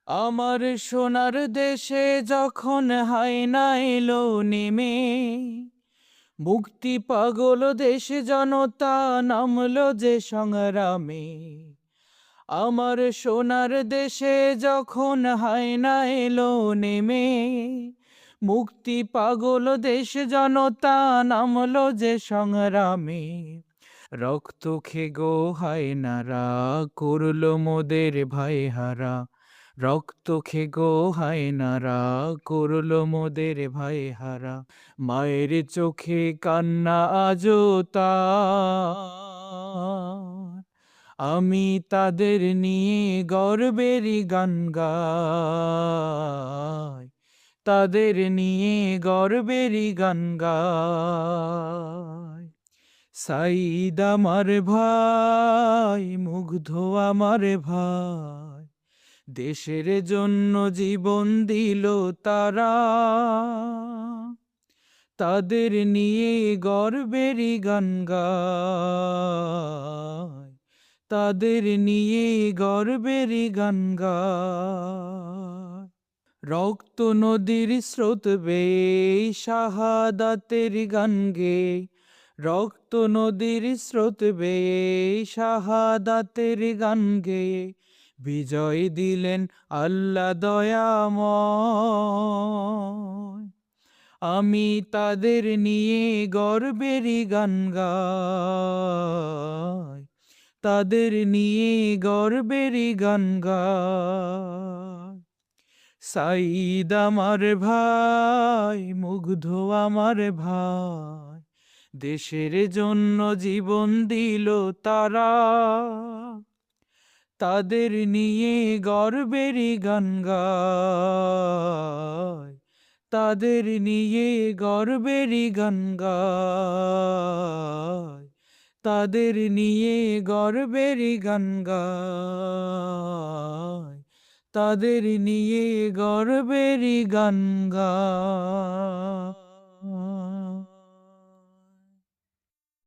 আমার সোনার দেশে যখন হায়না এলো নেমে, মুক্তি পাগল দেশে জনতা নামলো যে সংগ্রামে। আমার সোনার দেশে যখন হায়না এলো নেমে, মুক্তি পাগল দেশ জনতা নামলো যে সংগ্রামে। রক্ত খে গো হায়নারা করলো মোদের ভাই হারা, রক্ত খে গো হায়নারা করলো মোদের ভাই হারা। মায়ের চোখে কান্না আজও তার, আমি তাদের নিয়ে গর্বেরই গান গাই, তাদের নিয়ে গর্বেরই গান গাই। সাইদ আমার ভাই, মুগ্ধ আমার ভাই, দেশের জন্য জীবন দিল তারা, তাদের নিয়ে গর্বেরই গান গায়, তাদের নিয়ে গর্বেরই গান গায়। রক্ত নদীর স্রোত বেয়ে শাহাদাতের গান গে, রক্ত নদীর স্রোত বেয়ে শাহাদাতের গান গেয়ে বিজয় দিলেন আল্লাহ দয়াময়। আমি তাদের নিয়ে গর্বেরই গান গাই, তাদের নিয়ে গর্বেরই গান গাই। সাইদ আমার ভাই, মুগ্ধ আমার ভাই, দেশের জন্য জীবন দিল তারা, তাদের নিয়ে গর্বেরই গান গাই, তাদের নিয়ে গর্বেরই গান গাই, তাদের নিয়ে গর্বেরই গান গাই, তাদের নিয়ে গর্বেরই গান গাই।